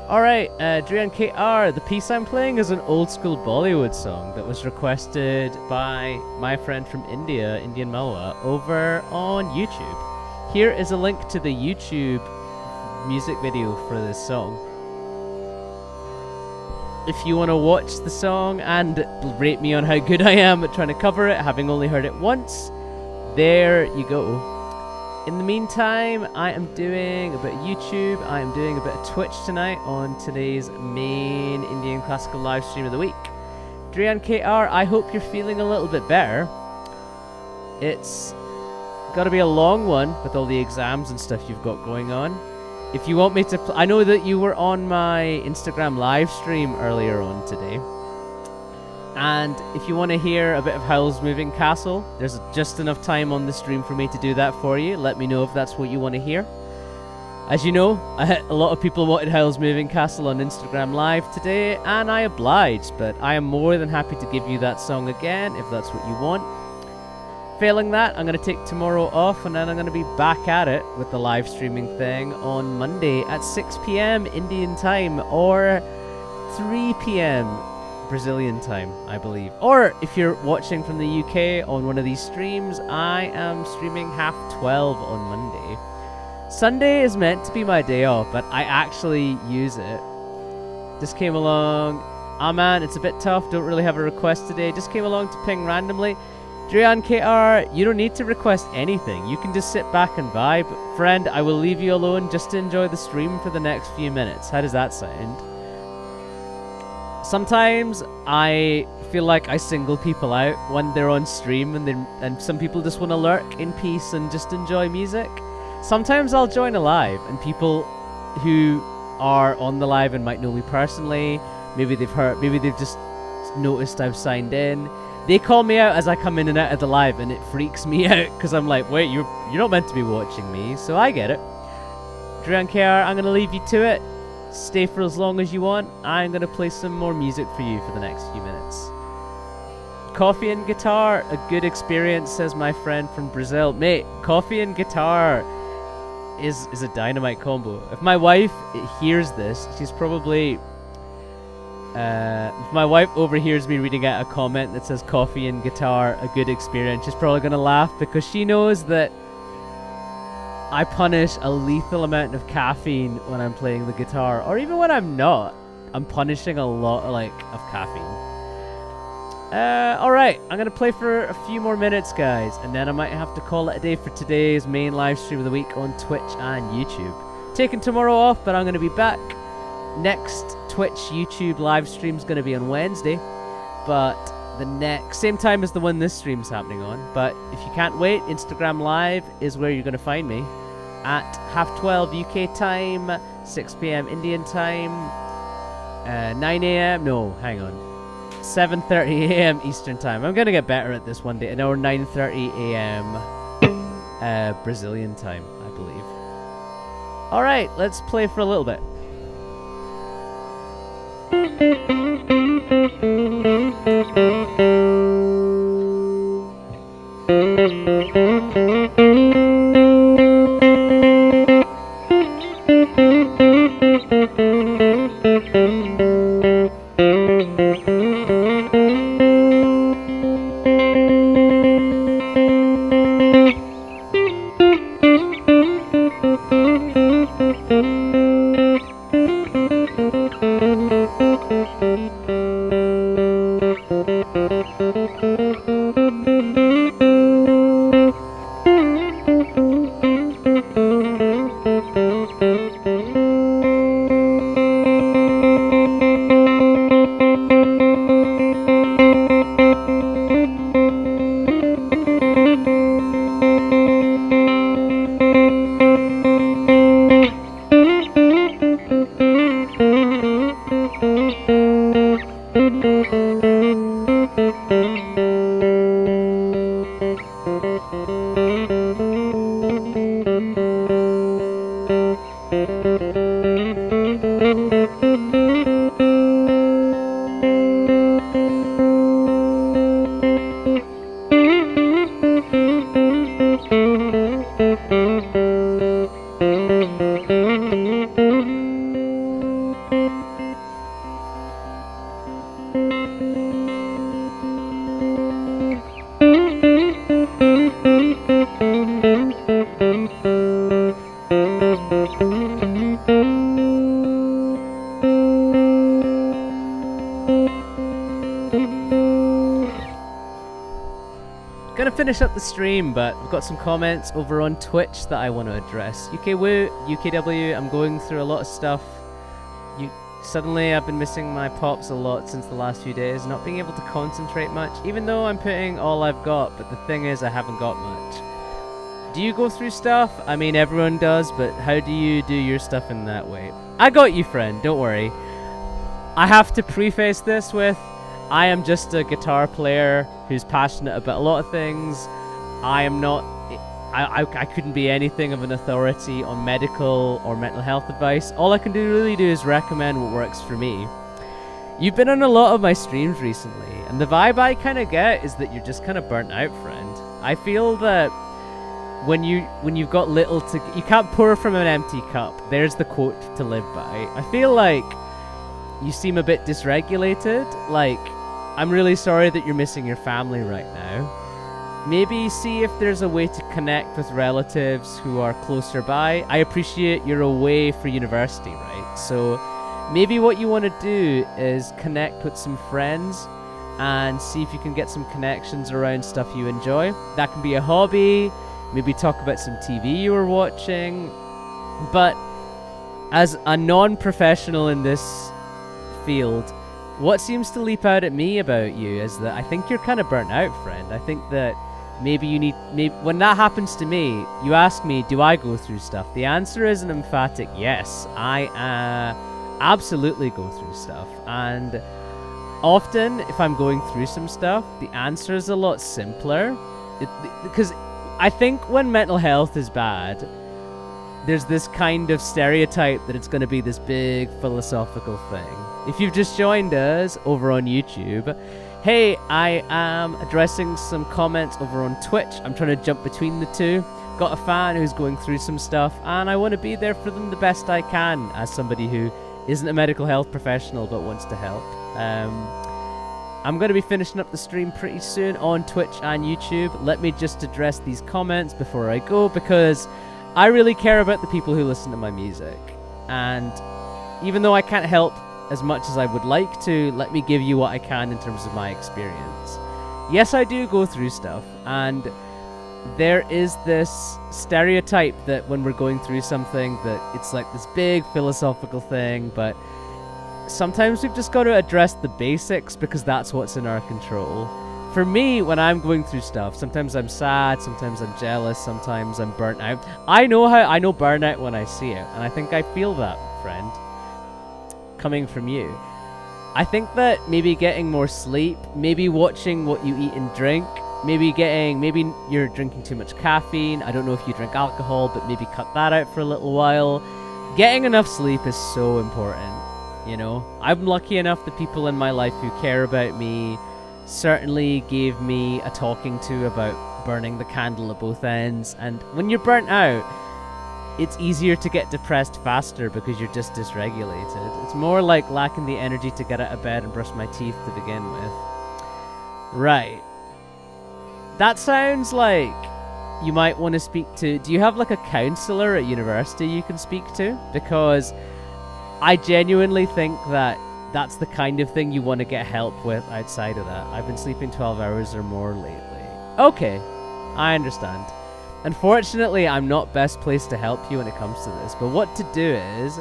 Alright, Adrian KR, the piece I'm playing is an old school Bollywood song that was requested by my friend from India, Indian Malwa, over on YouTube. Here is a link to the YouTube music video for this song. If you want to watch the song and rate me on how good I am at trying to cover it, having only heard it once, there you go. In the meantime, I am doing a bit of YouTube, I am doing a bit of Twitch tonight on today's main Indian classical live stream of the week. Drian KR, I hope you're feeling a little bit better. It's got to be a long one with all the exams and stuff you've got going on. If you want me to, I know that you were on my Instagram live stream earlier on today. And if you want to hear a bit of Howl's Moving Castle, there's just enough time on the stream for me to do that for you. Let me know if that's what you want to hear. As you know, a lot of people wanted Howl's Moving Castle on Instagram Live today, and I obliged, but I am more than happy to give you that song again if that's what you want. Failing that, I'm going to take tomorrow off, and then I'm going to be back at it with the live streaming thing on Monday at 6 p.m. Indian time, or 3 p.m. Brazilian time, I believe. Or if you're watching from the UK on one of these streams, I am streaming 12:30 on Monday. Sunday is meant to be my day off, but I actually use it. Just came along. Ah man, it's a bit tough, don't really have a request today. Just came along to ping randomly. Drian KR, you don't need to request anything. You can just sit back and vibe. Friend, I will leave you alone just to enjoy the stream for the next few minutes. How does that sound? Sometimes I feel like I single people out when they're on stream, and some people just want to lurk in peace and just enjoy music. Sometimes I'll join a live, and people who are on the live and might know me personally, maybe they've just noticed I've signed in. They call me out as I come in and out of the live, and it freaks me out because I'm like, wait, you're not meant to be watching me, so I get it. Drian KR, I'm gonna leave you to it. Stay for as long as you want. I'm going to play some more music for you for the next few minutes. Coffee and guitar, a good experience, says my friend from Brazil. Mate, coffee and guitar is a dynamite combo. If my wife hears this, she's probably... if my wife overhears me reading out a comment that says coffee and guitar, a good experience, she's probably going to laugh because she knows that I punish a lethal amount of caffeine when I'm playing the guitar, or even when I'm not. I'm punishing a lot of caffeine. Alright, I'm gonna play for a few more minutes, guys, and then I might have to call it a day for today's main live stream of the week on Twitch and YouTube. Taking tomorrow off, but I'm gonna be back. Next Twitch, YouTube live stream's gonna be on Wednesday, but the next same time as the one this stream's happening on. But if you can't wait, Instagram Live is where you're gonna find me at 12:30 UK time, 6 p.m. Indian time, 9 a.m. No, hang on, 7:30 a.m. Eastern time. I'm gonna get better at this one day. Or 9:30 a.m. Brazilian time, I believe. All right, let's play for a little bit. finish up the stream, but I've got some comments over on Twitch that I want to address. UK Woo, UKW, I'm going through a lot of stuff. Suddenly I've been missing my pops a lot since the last few days, not being able to concentrate much, even though I'm putting all I've got, but the thing is I haven't got much. Do you go through stuff? I mean, everyone does, but how do you do your stuff in that way? I got you, friend, don't worry. I have to preface this with, I am just a guitar player who's passionate about a lot of things. I am not... I couldn't be anything of an authority on medical or mental health advice. All I can really do is recommend what works for me. You've been on a lot of my streams recently, and the vibe I kind of get is that you're just kind of burnt out, friend. I feel that when you've got little to... You can't pour from an empty cup. There's the quote to live by. I feel like you seem a bit dysregulated. Like, I'm really sorry that you're missing your family right now. Maybe see if there's a way to connect with relatives who are closer by. I appreciate you're away for university, right? So maybe what you want to do is connect with some friends and see if you can get some connections around stuff you enjoy. That can be a hobby, maybe talk about some TV you were watching. But as a non-professional in this field, what seems to leap out at me about you is that I think you're kind of burnt out, friend. I think that maybe when that happens to me, you ask me, do I go through stuff? The answer is an emphatic yes. I absolutely go through stuff. And often, if I'm going through some stuff, the answer is a lot simpler. Because I think when mental health is bad, there's this kind of stereotype that it's going to be this big philosophical thing. If you've just joined us over on YouTube, hey, I am addressing some comments over on Twitch. I'm trying to jump between the two. Got a fan who's going through some stuff, and I want to be there for them the best I can as somebody who isn't a medical health professional but wants to help. I'm going to be finishing up the stream pretty soon on Twitch and YouTube. Let me just address these comments before I go, because I really care about the people who listen to my music. And even though I can't help as much as I would like to, let me give you what I can in terms of my experience. Yes, I do go through stuff, and there is this stereotype that when we're going through something that it's like this big philosophical thing, but sometimes we've just got to address the basics because that's what's in our control. For me, when I'm going through stuff, sometimes I'm sad, sometimes I'm jealous, sometimes I'm burnt out. I know burnout when I see it, and I think I feel that, friend, coming from you. I think that maybe getting more sleep, maybe watching what you eat and drink, maybe you're drinking too much caffeine. I don't know if you drink alcohol, but maybe cut that out for a little while. Getting enough sleep is so important, you know? I'm lucky enough that people in my life who care about me certainly gave me a talking to about burning the candle at both ends. And when you're burnt out, it's easier to get depressed faster because you're just dysregulated. It's more like lacking the energy to get out of bed and brush my teeth to begin with. Right. That sounds like you might want to speak to... Do you have like a counselor at university you can speak to? Because I genuinely think that that's the kind of thing you want to get help with outside of that. I've been sleeping 12 hours or more lately. Okay, I understand. Unfortunately, I'm not best placed to help you when it comes to this, but what to do is,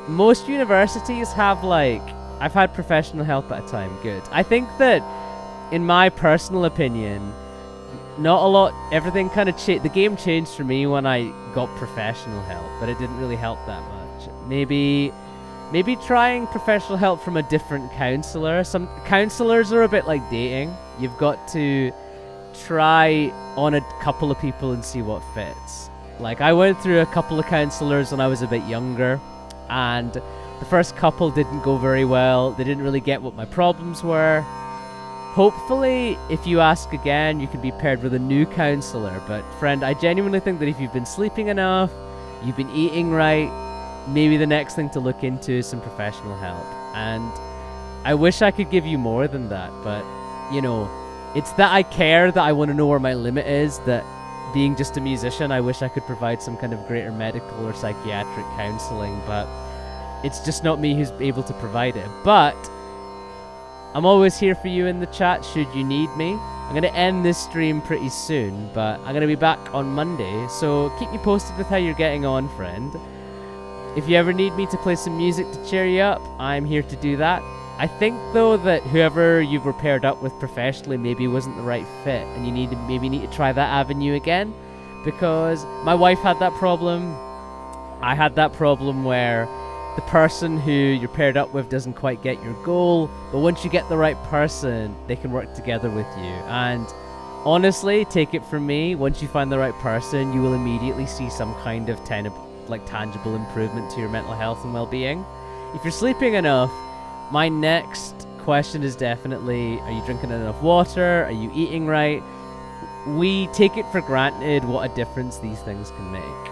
most universities have I've had professional help at a time, good. I think that, in my personal opinion, not a lot, everything kind of changed, the game changed for me when I got professional help, but it didn't really help that much. Maybe trying professional help from a different counselor. Some counselors are a bit like dating. You've got to try on a couple of people and see what fits. Like, I went through a couple of counselors when I was a bit younger, and the first couple didn't go very well. They didn't really get what my problems were. Hopefully, if you ask again, you can be paired with a new counselor. But friend, I genuinely think that if you've been sleeping enough, you've been eating right, maybe the next thing to look into is some professional help. And I wish I could give you more than that, but, you know, it's that I care, that I want to know where my limit is, that being just a musician, I wish I could provide some kind of greater medical or psychiatric counseling, but it's just not me who's able to provide it. But I'm always here for you in the chat should you need me. I'm going to end this stream pretty soon, but I'm going to be back on Monday, so keep me posted with how you're getting on, friend. If you ever need me to play some music to cheer you up, I'm here to do that. I think, though, that whoever you were paired up with professionally maybe wasn't the right fit, and you maybe need to try that avenue again, because my wife had that problem. I had that problem where the person who you're paired up with doesn't quite get your goal, but once you get the right person, they can work together with you. And honestly, take it from me, once you find the right person, you will immediately see some kind of tangible improvement to your mental health and well-being. If you're sleeping enough, my next question is definitely, are you drinking enough water? Are you eating right? We take it for granted what a difference these things can make.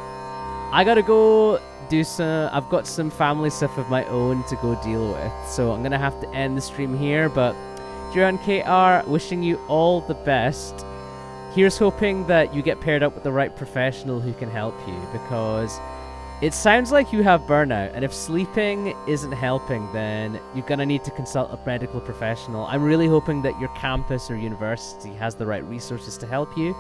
I gotta go I've got some family stuff of my own to go deal with, so I'm gonna have to end the stream here, but Duran KR, wishing you all the best. Here's hoping that you get paired up with the right professional who can help you, because it sounds like you have burnout, and if sleeping isn't helping, then you're gonna need to consult a medical professional. I'm really hoping that your campus or university has the right resources to help you.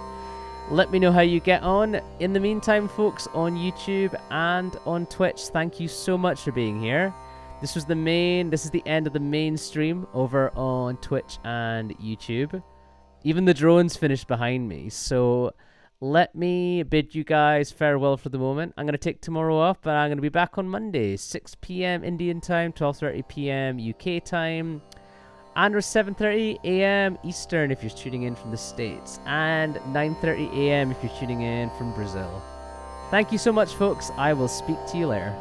Let me know how you get on. In the meantime, folks on YouTube and on Twitch, thank you so much for being here. This is the end of the main stream over on Twitch and YouTube. Even the drone's finished behind me, so let me bid you guys farewell for the moment. I'm going to take tomorrow off, but I'm going to be back on Monday, 6 p.m. Indian time, 12:30 p.m. UK time, and or 7:30 a.m. Eastern if you're tuning in from the States, and 9:30 a.m. if you're tuning in from Brazil. Thank you so much, folks. I will speak to you later.